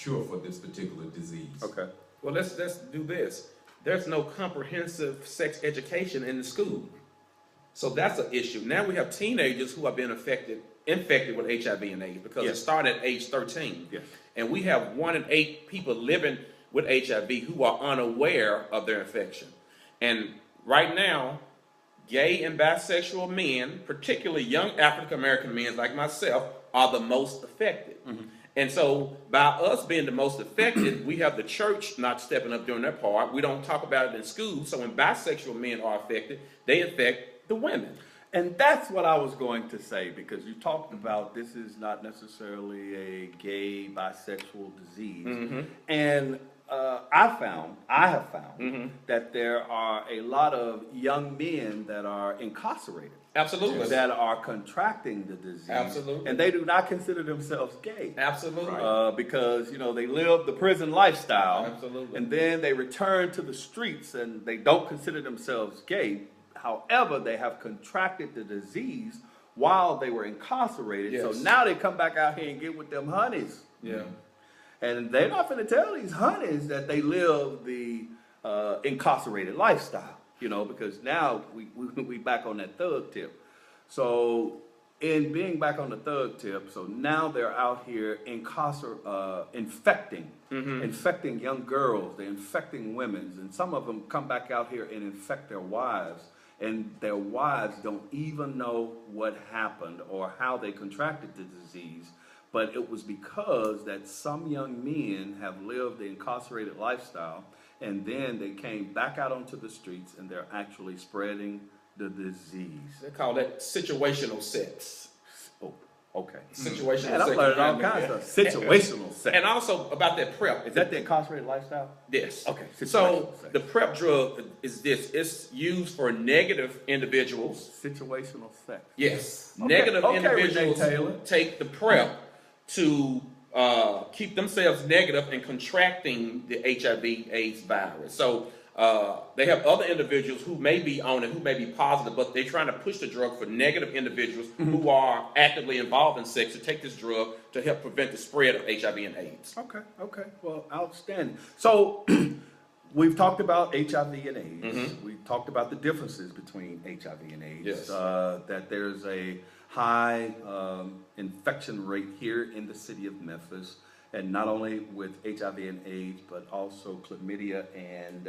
cure for this particular disease. Okay. Well, let's do this. There's no comprehensive sex education in the school. So that's an issue. Now we have teenagers who have been infected with HIV and AIDS because it started at age 13. Yes. And we have 1 in 8 people living with HIV who are unaware of their infection. And right now, gay and bisexual men, particularly young African American men like myself, are the most affected. And so by us being the most affected, we have the church not stepping up doing their part. We don't talk about it in school. So when bisexual men are affected, they affect the women. And that's what I was going to say, because you talked about this is not necessarily a gay, bisexual disease. And I have found that there are a lot of young men that are incarcerated. Absolutely. That are contracting the disease. Absolutely. And they do not consider themselves gay. Absolutely. Because, they live the prison lifestyle. Absolutely. And then they return to the streets and they don't consider themselves gay. However, they have contracted the disease while they were incarcerated. Yes. So now they come back out here and get with them honeys. Yeah. And they're not going to tell these honeys that they live the incarcerated lifestyle, because now we back on that thug tip. So in being back on the thug tip, so now they're out here infecting young girls, they're infecting women, and some of them come back out here and infect their wives. And their wives don't even know what happened or how they contracted the disease. But it was because that some young men have lived the incarcerated lifestyle, and then they came back out onto the streets and they're actually spreading the disease. They call that situational sex. Oh, okay. Situational Man, sex. I'm learning all kinds of stuff. Situational sex. And also about that PrEP. Is that the incarcerated lifestyle? Yes. Okay. So Sex. the PrEP drug is this. It's used for negative individuals. Situational sex. Yes. Okay. Negative Okay, individuals Renee Taylor. take the PrEP to keep themselves negative and contracting the HIV/AIDS virus. So they have other individuals who may be on it, who may be positive, but they're trying to push the drug for negative individuals who are actively involved in sex to take this drug to help prevent the spread of HIV and AIDS. Okay. Well, outstanding. So we've talked about HIV and AIDS. We've talked about the differences between HIV and AIDS. Yes. That there's a high infection rate here in the city of Memphis, and not only with HIV and AIDS, but also chlamydia and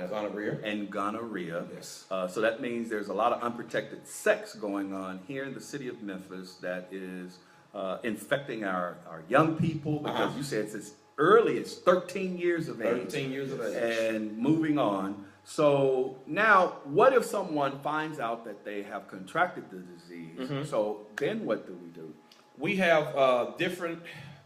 gonorrhea. Yes. So that means there's a lot of unprotected sex going on here in the city of Memphis that is infecting our young people, because you said it's as early as 13 years of age. 13 years of age. And moving on. So now, what if someone finds out that they have contracted the disease? So then what do we do? We have different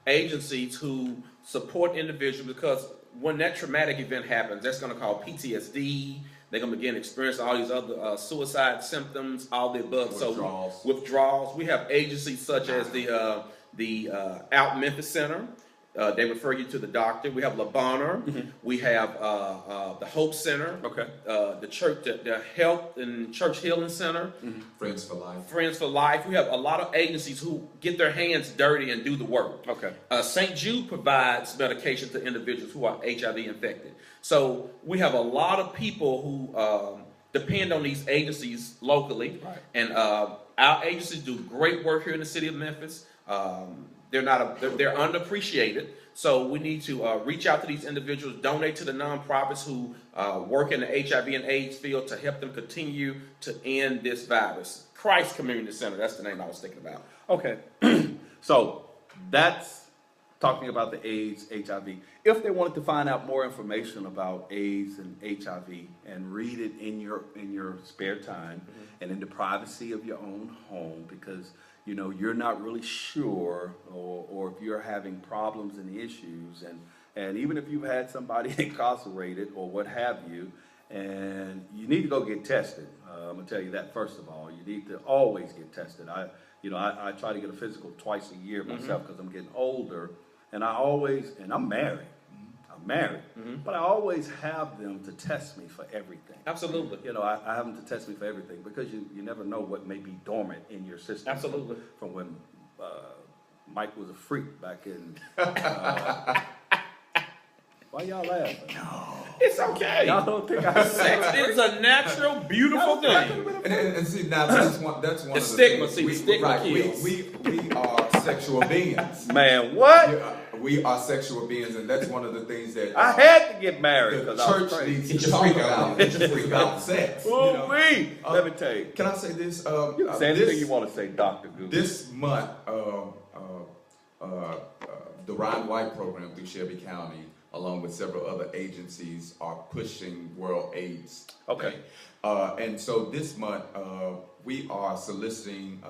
agencies who support individuals, because when that traumatic event happens, that's going to cause PTSD. They're going to begin experiencing all these other suicide symptoms, all the above. Withdrawals. So withdrawals. We have agencies such as the Out Memphis Center. They refer you to the doctor. We have La Bonheur. We have the Hope Center. Okay. The church, the Health and Church Healing Center. Friends for Life. Friends for Life. We have a lot of agencies who get their hands dirty and do the work. Okay. St. Jude provides medication to individuals who are HIV infected. So we have a lot of people who depend on these agencies locally. Right. And our agencies do great work here in the city of Memphis. They're underappreciated. So we need to reach out to these individuals, donate to the nonprofits who work in the HIV and AIDS field to help them continue to end this virus. Christ Community Center, that's the name I was thinking about. Okay. So that's talking about the AIDS, HIV. If they wanted to find out more information about AIDS and HIV and read it in your spare time and in the privacy of your own home, because you're not really sure, or if you're having problems and issues, and even if you've had somebody incarcerated or what have you, and you need to go get tested. I'm gonna tell you that first of all. You need to always get tested. I try to get a physical twice a year myself because I'm getting older, and I'm married. But I always have them to test me for everything. Absolutely. I have them to test me for everything, because you never know what may be dormant in your system. Absolutely. From when Mike was a freak back in y'all laughing? It's okay. Y'all don't think I Sex is a natural, beautiful thing. And see, now that's one The of the stigma, things. see, the stigma right, kills. we are sexual beings. Man, what? We are sexual beings, and that's one of the things that I had to get married the because I was church crazy. needs Get to your talk freak out. about. Get your freak out sex. Oh, me. Let me tell you. Can I say this? You can say anything you want to say, Dr. Gooch. This month, the Ryan White program through Shelby County, along with several other agencies, are pushing World AIDS Okay. Day. And so this month, we are soliciting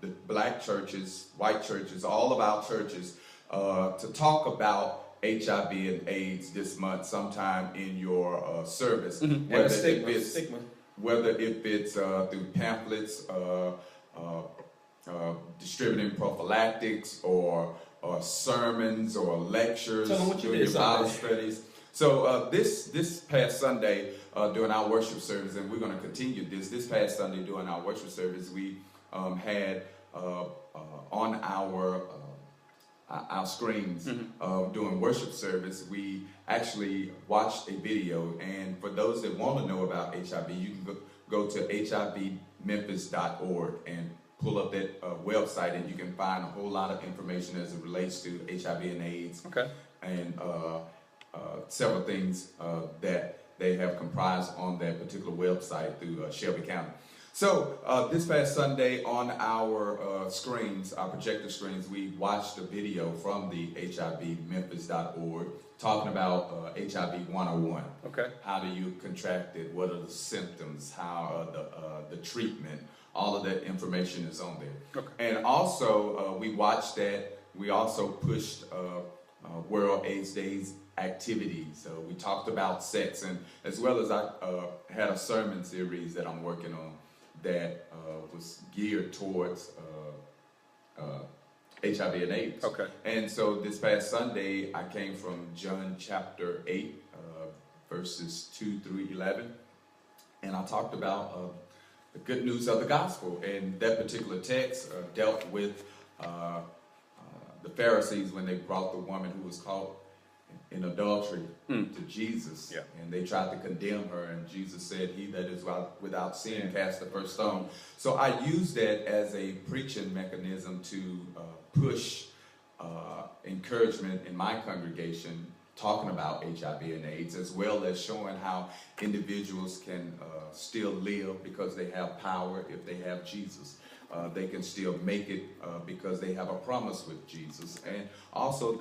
the black churches, white churches, all of our churches, to talk about HIV and AIDS this month sometime in your service. And Whether the stigma, if it's, stigma. whether if it's through pamphlets, distributing prophylactics, or sermons or lectures Tell 'em what you during did your Bible Sunday. studies. So this past Sunday during our worship service, and we're going to continue this past Sunday during our worship service, we had on our screens during worship service, we actually watched a video. And for those that want to know about HIV, you can go to hivmemphis.org and pull up that website, and you can find a whole lot of information as it relates to HIV and AIDS. Okay. And several things that they have comprised on that particular website through Shelby County. So this past Sunday on our screens, our projector screens, we watched a video from the hivmemphis.org talking about HIV 101. Okay. How do you contract it? What are the symptoms? How the treatment? All of that information is on there. Okay. And also, we watched that. We also pushed World AIDS Days activities. We talked about sex, and as well as I had a sermon series that I'm working on that was geared towards HIV and AIDS. Okay. And so this past Sunday, I came from John chapter 8, verses 2 through 11, and I talked about the good news of the gospel. And that particular text dealt with the Pharisees when they brought the woman who was caught in adultery to Jesus. Yeah. And they tried to condemn her, and Jesus said, "He that is without sin cast the first stone." So I used that as a preaching mechanism to push encouragement in my congregation, talking about HIV and AIDS, as well as showing how individuals can still live because they have power if they have Jesus. They can still make it because they have a promise with Jesus. And also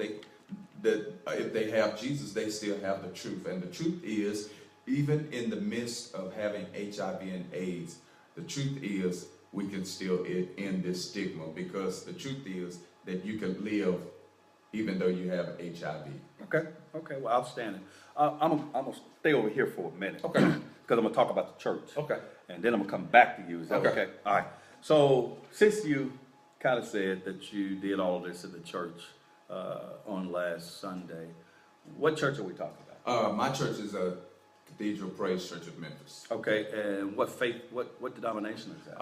if they have Jesus, they still have the truth. And the truth is, even in the midst of having HIV and AIDS, the truth is we can still end this stigma, because the truth is that you can live even though you have HIV. Okay, well, outstanding. I'm going to stay over here for a minute. Okay. Because I'm going to talk about the church. Okay. And then I'm going to come back to you. Is that okay? All right. So, since you kind of said that you did all of this in the church on last Sunday, what church are we talking about? My church is a Cathedral Praise Church of Memphis. Okay, and what faith, what denomination is that?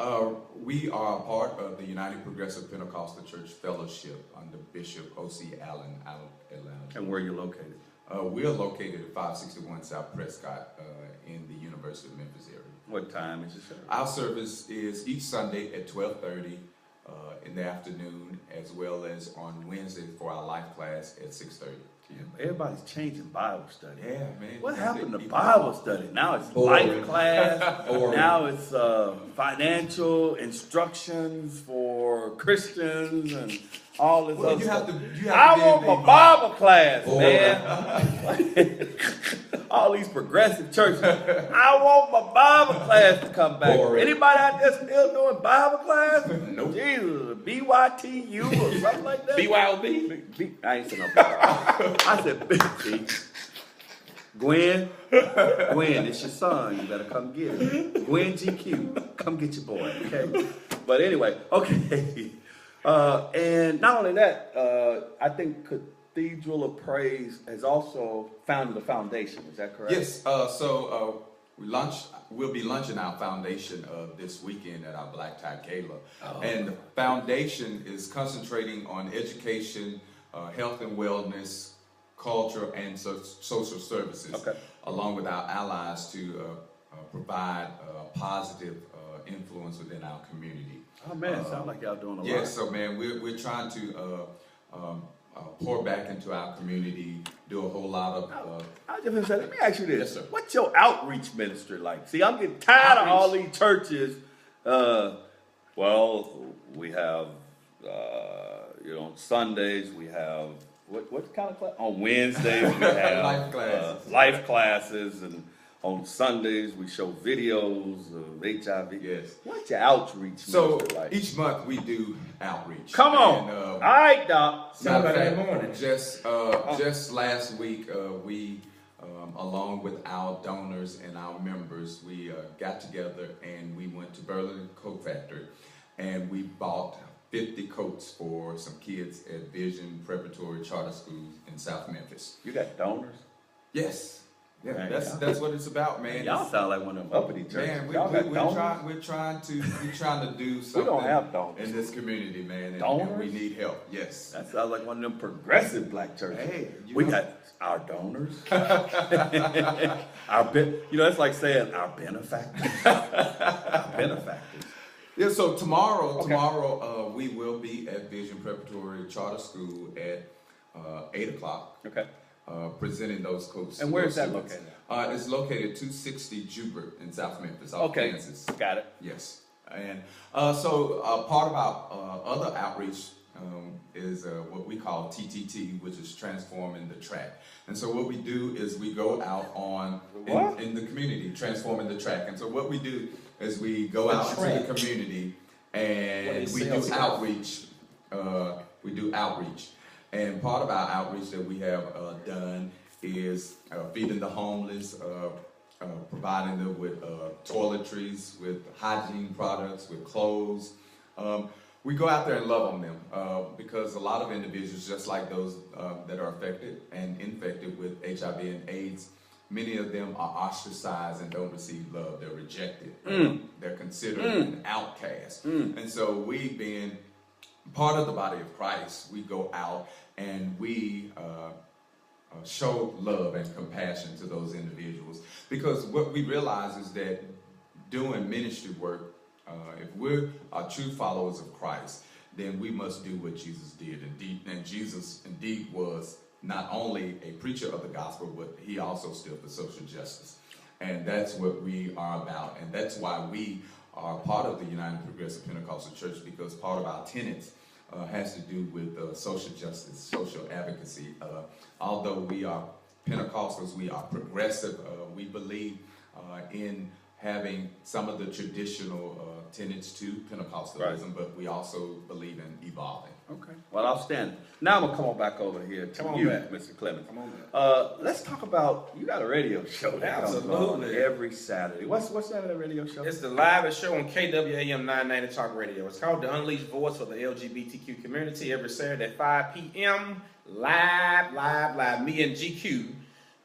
We are a part of the United Progressive Pentecostal Church Fellowship under Bishop O.C. Allen out of Atlanta. And where are you located? We are located at 561 South Prescott in the University of Memphis area. What time is your service? Our service is each Sunday at 12:30 in the afternoon, as well as on Wednesday for our life class at 6:30 p.m. Everybody's changing Bible study. Yeah, man. What happened to Bible study? Now it's life class. Now it's financial instructions for Christians and all this other stuff. I want my Bible class, man. All these progressive churches. I want my Bible class to come back. Anybody out there still doing Bible class? Nope. Jesus, BYTU or something like that? BYOB? I ain't saying no Bible. I said, Gwen, it's your son. You better come get him. Gwen GQ, come get your boy, okay? But anyway, okay. And not only that, I think Cathedral of Praise has also founded a foundation. Is that correct? Yes. We'll be launching our foundation this weekend at our Black Tie Gala. And the foundation is concentrating on education, health and wellness, culture, and social services, along with our allies to provide positive influence within our community. Oh man, it sounds like y'all doing a lot. Yes, so man, we're trying to pour back into our community, do a whole lot of. I just want to say, let me ask you this: Yes, sir. What's your outreach ministry like? See, I'm getting tired of all these churches. Well, we have on Sundays we have what kind of class? On Wednesdays we have life classes, and on Sundays we show videos of HIV. Yes. What's your outreach So ministry like? each month we do outreach. Come on. And, all right, Doc. matter of fact, just last week we, along with our donors and our members, we got together and we went to Berlin Coat Factory, and we bought 50 coats for some kids at Vision Preparatory Charter School in South Memphis. You got donors? Yes. Yeah, Man, that's what it's about, man. Y'all sound like one of them uppity churches. Man, we're trying to do something. We don't have donors in this community, man. And donors? we need help. Yes. That sounds like one of them progressive black churches. Hey, we got our donors. It's like saying our benefactors. Our benefactors. Yeah, so tomorrow we will be at Vision Preparatory Charter School at 8 o'clock. Okay. Presenting those coats. And where is that located? It's located 260 Jubert in South Memphis, off Kansas. Got it. Yes. And so part of our other outreach is what we call TTT, which is transforming the track. And so what we do is we go out in the community, transforming the track. And so what we do is we go out into the community and we do outreach. We do outreach. And part of our outreach that we have done is feeding the homeless, providing them with toiletries, with hygiene products, with clothes. We go out there and love on them because a lot of individuals, just like those that are affected and infected with HIV and AIDS, many of them are ostracized and don't receive love. They're rejected. They're considered an outcast. And so we, being part of the body of Christ, we go out and we show love and compassion to those individuals, because what we realize is that doing ministry work, if we're true followers of Christ, then we must do what Jesus did. And Jesus indeed was not only a preacher of the gospel, but he also stood for social justice. And that's what we are about. And that's why we are part of the United Progressive Pentecostal Church, because part of our tenets has to do with social justice, social advocacy. Although we are Pentecostals, we are progressive. We believe in having some of the traditional tenets to Pentecostalism, but we also believe in evolving. Okay. Well, outstanding. Now I'm going to come on back over here to you, Mr. Clemons. Come on back. Let's talk about, you got a radio show that comes on every Saturday. What's that of the radio show? It's the livest show on KWAM 990 Talk Radio. It's called The Unleashed Voice for the LGBTQ community, every Saturday at 5 p.m. Live. Me and GQ,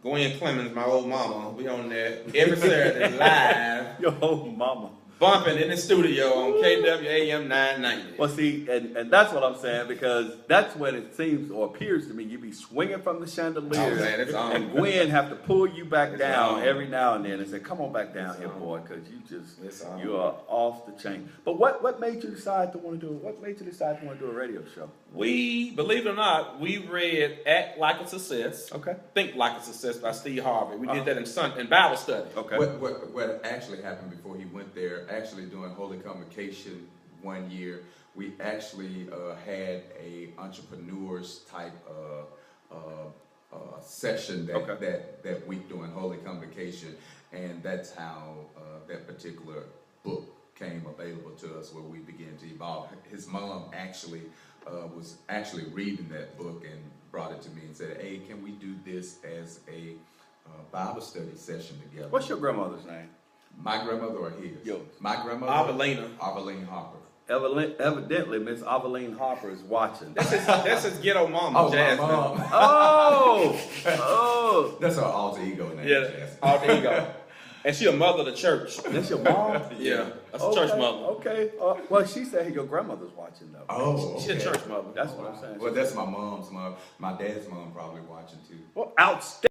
Gwen Clemons, my old mama, we on there every Saturday live. Your old mama. Bumping in the studio on KWAM 990. Well, see, and that's what I'm saying, because that's when it seems or appears to me you be swinging from the chandelier, and Gwen have to pull you back down every now and then and say, "Come on back down here, boy," because you are off the chain. But what made you decide to want to do? What made you decide to want to do a radio show? We, believe it or not, we read "Act Like a Success," "Think Like a Success" by Steve Harvey. We did that in Bible study. Okay. What actually happened before he went there? Actually, doing Holy Convocation one year, we actually had a entrepreneurs type session that week during Holy Convocation, and that's how that particular book came available to us, where we began to evolve. His mom actually was actually reading that book and brought it to me and said, "Hey, can we do this as a Bible study session together?" What's your grandmother's name? My grandmother or his? Yours. My grandmother? Aveline Harper. Evidently, Miss Aveline Harper is watching. That's his ghetto mama, Jasmine. My mom. Oh! That's her alter ego name. Yeah, alter ego. And she a mother of the church. That's your mom? Yeah, that's a church mother. Okay. Well, she said your grandmother's watching though. Oh, She's a church mother. That's what I'm saying. Well, that's my mom's mom. My dad's mom probably watching too. Well, outstanding.